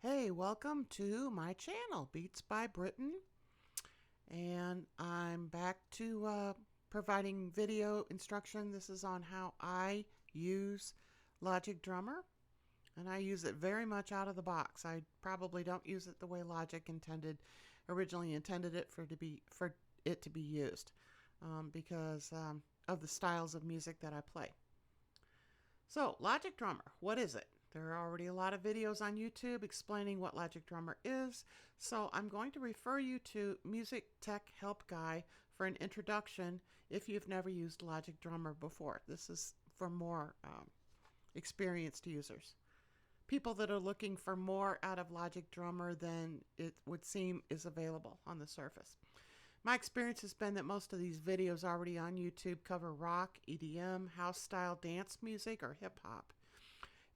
Hey, welcome to my channel, Beats by Britain. And I'm back to providing video instruction. This is on how I use Logic Drummer. And I use it very much out of the box. I probably don't use it the way Logic originally intended it for it to be used because of the styles of music that I play. So, Logic Drummer, what is it? There are already a lot of videos on YouTube explaining what Logic Drummer is, so I'm going to refer you to Music Tech Help Guy for an introduction if you've never used Logic Drummer before. This is for more experienced users. People that are looking for more out of Logic Drummer than it would seem is available on the surface. My experience has been that most of these videos already on YouTube cover rock, EDM, house-style dance music, or hip-hop.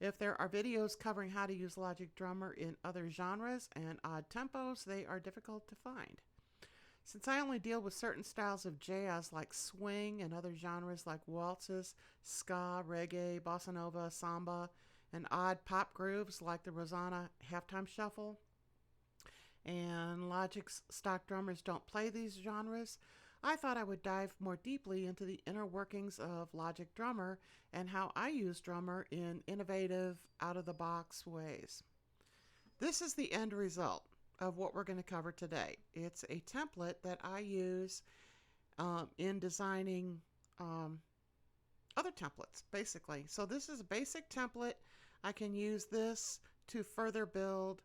If there are videos covering how to use Logic Drummer in other genres and odd tempos, they are difficult to find. Since I only deal with certain styles of jazz like swing and other genres like waltzes, ska, reggae, bossa nova, samba, and odd pop grooves like the Rosanna Halftime Shuffle, and Logic's stock drummers don't play these genres, I thought I would dive more deeply into the inner workings of Logic Drummer and how I use Drummer in innovative, out-of-the-box ways. This is the end result of what we're going to cover today. It's a template that I use in designing other templates, basically. So this is a basic template. I can use this to further build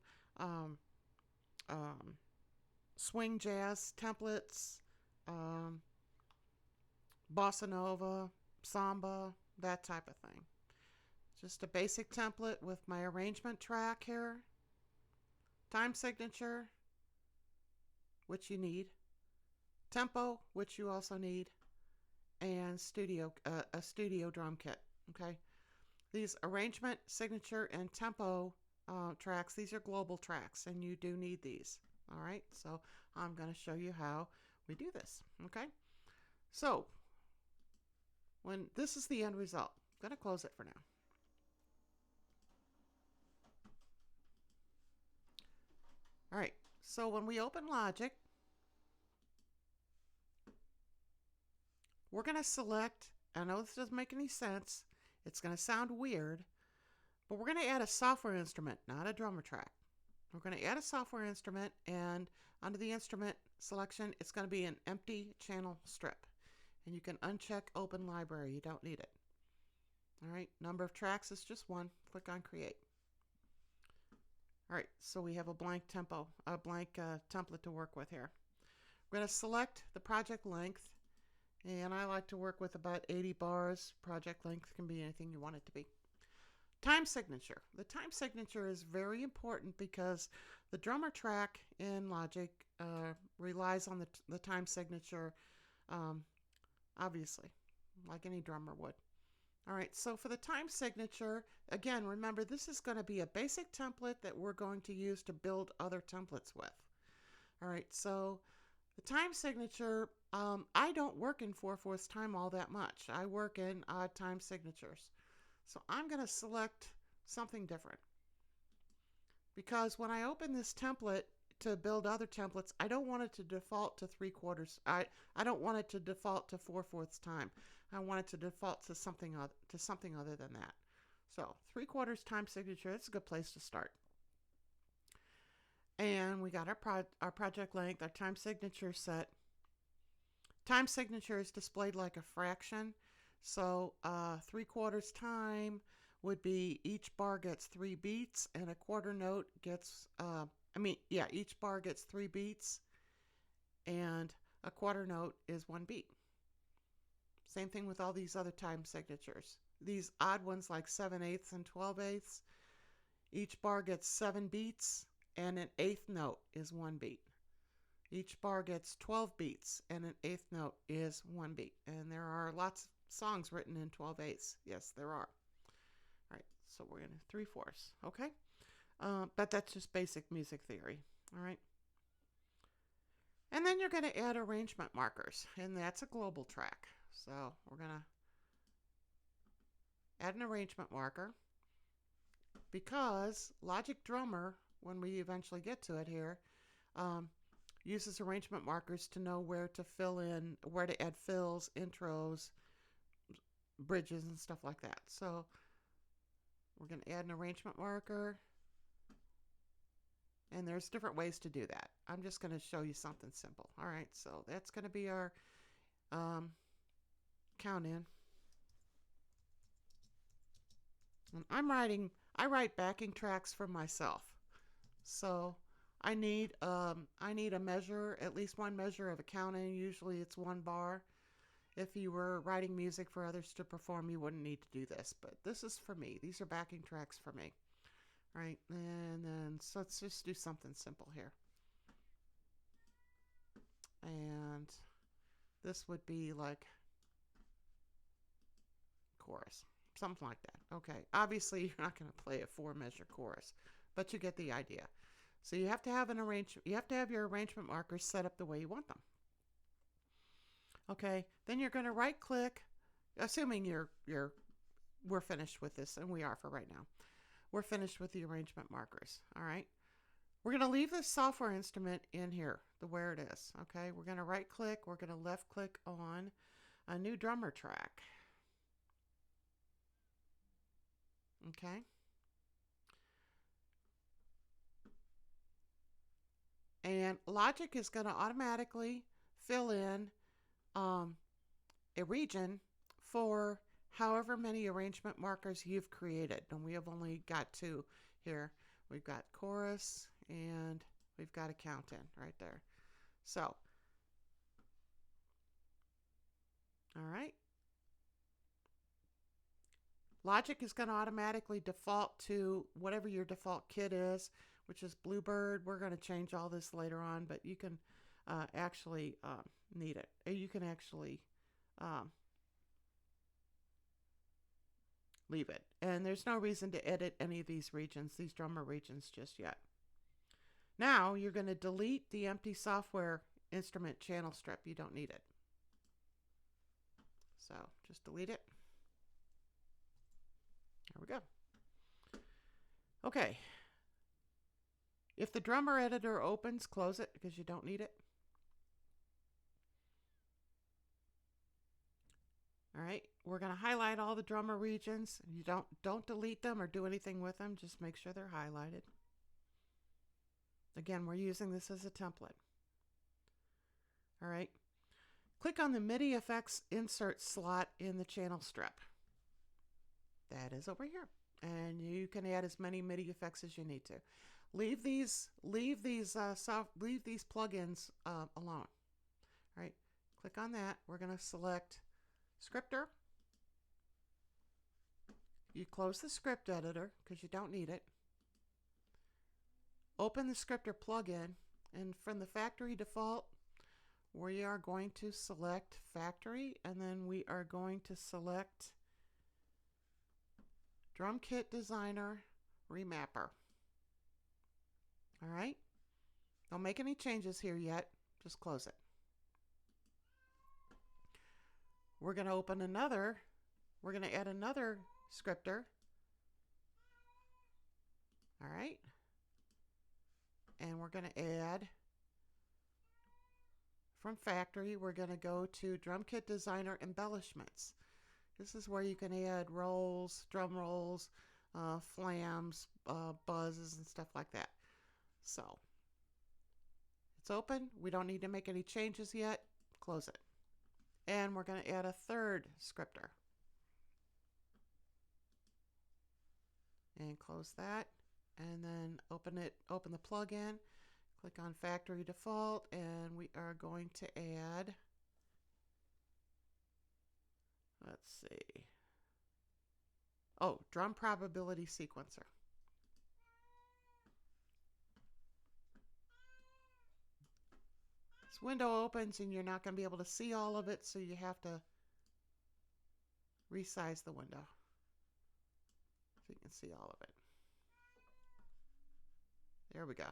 swing jazz templates, bossa nova, samba, that type of thing. Just a basic template with my arrangement track here, time signature, which you need, tempo, which you also need, and a studio drum kit. Okay, these arrangement, signature, and tempo tracks, these are global tracks, and you do need these. All right, so I'm going to show you how we do this. Okay, so when this is the end result, I'm going to close it for now. All right, so when we open Logic, we're going to select, I know this doesn't make any sense, it's going to sound weird, but we're going to add a software instrument, not a drummer track. We're going to add a software instrument, and under the instrument selection, it's going to be an empty channel strip. And you can uncheck Open Library. You don't need it. All right, number of tracks is just one. Click on Create. All right, so we have a blank template to work with here. We're going to select the project length, and I like to work with about 80 bars. Project length can be anything you want it to be. Time signature. The time signature is very important because the drummer track in Logic relies on the time signature, obviously, like any drummer would. All right, so for the time signature, again, remember this is going to be a basic template that we're going to use to build other templates with. All right, so the time signature, I don't work in 4/4 time all that much. I work in odd time signatures. So I'm going to select something different because when I open this template to build other templates, I don't want it to default to 3/4. I don't want it to default to 4/4 time. I want it to default to something other than that. So 3/4 time signature, that's a good place to start. And we got our project length, our time signature set. Time signature is displayed like a fraction. So 3/4 time would be each bar gets 3 beats, and a quarter note gets, each bar gets 3 beats, and a quarter note is 1 beat. Same thing with all these other time signatures. These odd ones like 7/8 and 12/8, each bar gets 7 beats, and an eighth note is 1 beat. Each bar gets 12 beats, and an eighth note is 1 beat. And there are lots of songs written in 12/8. Yes, there are. All right, so we're in 3/4. Okay, but that's just basic music theory. All right, and then you're going to add arrangement markers, and that's a global track. So we're going to add an arrangement marker because Logic Drummer when we eventually get to it here, uses arrangement markers to know where to fill in, where to add fills, intros, bridges, and stuff like that. So we're going to add an arrangement marker. And there's different ways to do that. I'm just going to show you something simple. All right, so that's going to be our count in. And I write backing tracks for myself. So I need a measure, at least one measure of a count in. Usually it's 1 bar. If you were writing music for others to perform, you wouldn't need to do this, but this is for me. These are backing tracks for me. Right, and then so let's just do something simple here. And this would be like chorus, something like that. Okay, obviously you're not going to play a 4-measure chorus, but you get the idea. So you have to have your arrangement markers set up the way you want them. Okay, then you're going to right click, assuming we're finished with this, and we are for right now. We're finished with the arrangement markers. All right. We're going to leave this software instrument in here, where it is. Okay. We're going to right click. We're going to left click on a new drummer track. Okay. And Logic is going to automatically fill in a region for however many arrangement markers you've created. And we have only got 2 here. We've got chorus and we've got a count in right there. So, all right. Logic is going to automatically default to whatever your default kit is, which is Bluebird. We're going to change all this later on, but you can actually need it. You can actually leave it. And there's no reason to edit any of these regions, these drummer regions, just yet. Now you're going to delete the empty software instrument channel strip. You don't need it. So just delete it. There we go. Okay. If the drummer editor opens, close it because you don't need it. All right, we're going to highlight all the drummer regions. You don't delete them or do anything with them. Just make sure they're highlighted. Again, we're using this as a template. All right. Click on the MIDI effects insert slot in the channel strip. That is over here. And you can add as many MIDI effects as you need to. Leave these plugins alone. All right. Click on that. We're going to select Scripter. You close the script editor because you don't need it. Open the Scripter plugin, and from the factory default, we are going to select Factory, and then we are going to select Drum Kit Designer Remapper. All right. Don't make any changes here yet. Just close it. We're going to add another scripter. All right. And we're going to add, from factory, we're going to go to Drum Kit Designer Embellishments. This is where you can add rolls, drum rolls, flams, buzzes, and stuff like that. So, it's open. We don't need to make any changes yet. Close it. And we're going to add a third scripter. And close that. And then open the plugin. Click on Factory Default. And we are going to add, let's see. Oh, Drum Probability Sequencer. This window opens and you're not going to be able to see all of it, so you have to resize the window so you can see all of it. There we go.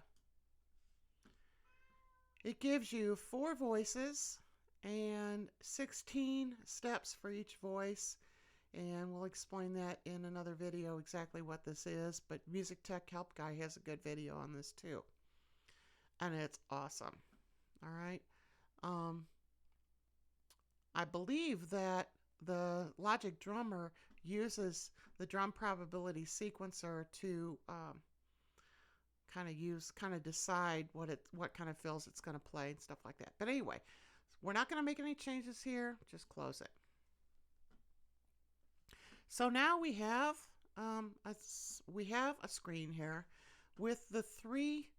It gives you 4 voices and 16 steps for each voice. and we'll explain that in another video exactly what this is. But Music Tech Help Guy has a good video on this too, and it's awesome. All right. I believe that the Logic Drummer uses the drum probability sequencer to kind of decide what kind of fills it's going to play and stuff like that. But anyway, we're not going to make any changes here. Just close it. So now we have a screen here with the 3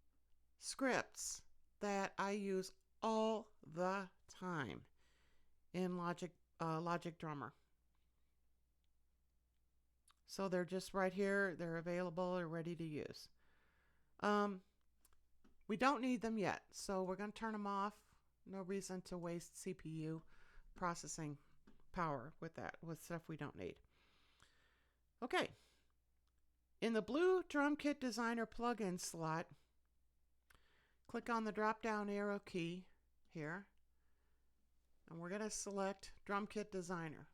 scripts that I use all the time in Logic Drummer. So they're just right here. They're available. They're ready to use. We don't need them yet, so we're going to turn them off. No reason to waste CPU processing power with stuff we don't need. Okay. In the blue Drum Kit Designer plugin slot, click on the drop-down arrow key here, and we're going to select Drum Kit Designer.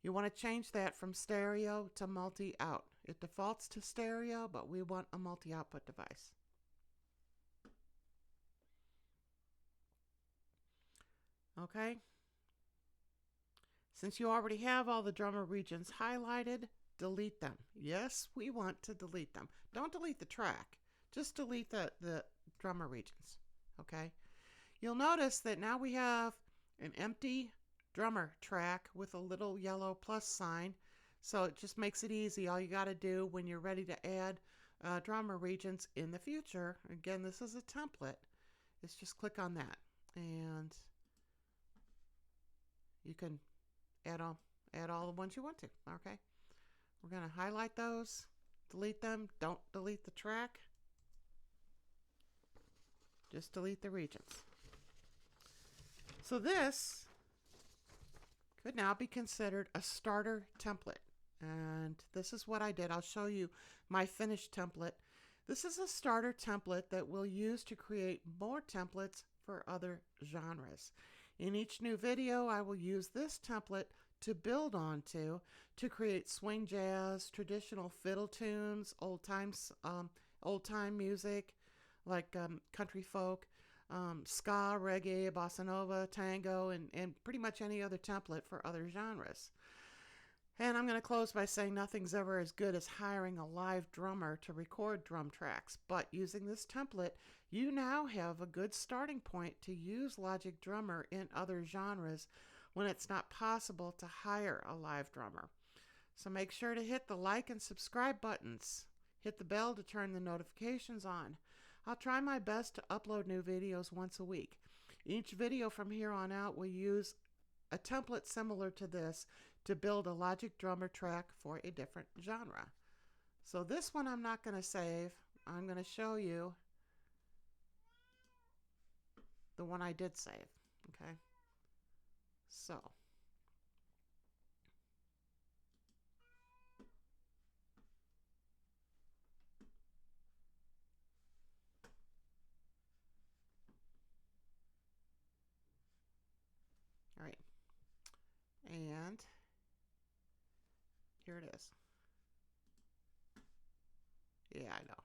You want to change that from stereo to multi-out. It defaults to stereo, but we want a multi-output device. Okay. Since you already have all the drummer regions highlighted, delete them. Yes, we want to delete them. Don't delete the track. Just delete the drummer regions. Okay. You'll notice that now we have an empty drummer track with a little yellow plus sign. So it just makes it easy. All you got to do when you're ready to add drummer regions in the future, again, this is a template, is just click on that. And you can add all the ones you want to. Okay. We're going to highlight those, delete them. Don't delete the track. Just delete the regions. So this could now be considered a starter template. And this is what I did. I'll show you my finished template. This is a starter template that we'll use to create more templates for other genres. In each new video, I will use this template to build onto to create swing jazz, traditional fiddle tunes, old time music like country folk, ska, reggae, bossa nova, tango, and pretty much any other template for other genres. And I'm going to close by saying nothing's ever as good as hiring a live drummer to record drum tracks, but using this template, you now have a good starting point to use Logic Drummer in other genres when it's not possible to hire a live drummer. So make sure to hit the like and subscribe buttons. Hit the bell to turn the notifications on. I'll try my best to upload new videos once a week. Each video from here on out will use a template similar to this to build a Logic Drummer track for a different genre. So this one I'm not going to save. I'm going to show you the one I did save. Okay. So. All right. And here it is. Yeah, I know.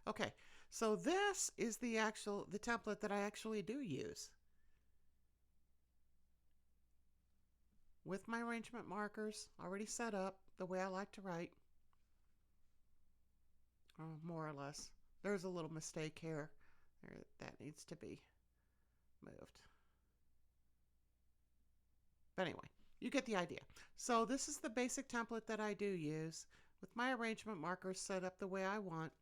Okay, so this is the template that I actually do use. With my arrangement markers already set up the way I like to write. More or less. There's a little mistake here. That needs to be moved. But anyway, you get the idea. So this is the basic template that I do use with my arrangement markers set up the way I want.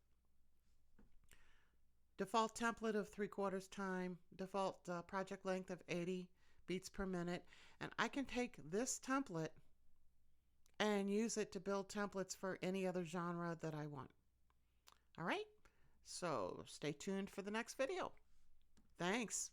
Default template of 3/4 time, default project length of 80 beats per minute, and I can take this template and use it to build templates for any other genre that I want. All right, so stay tuned for the next video. Thanks.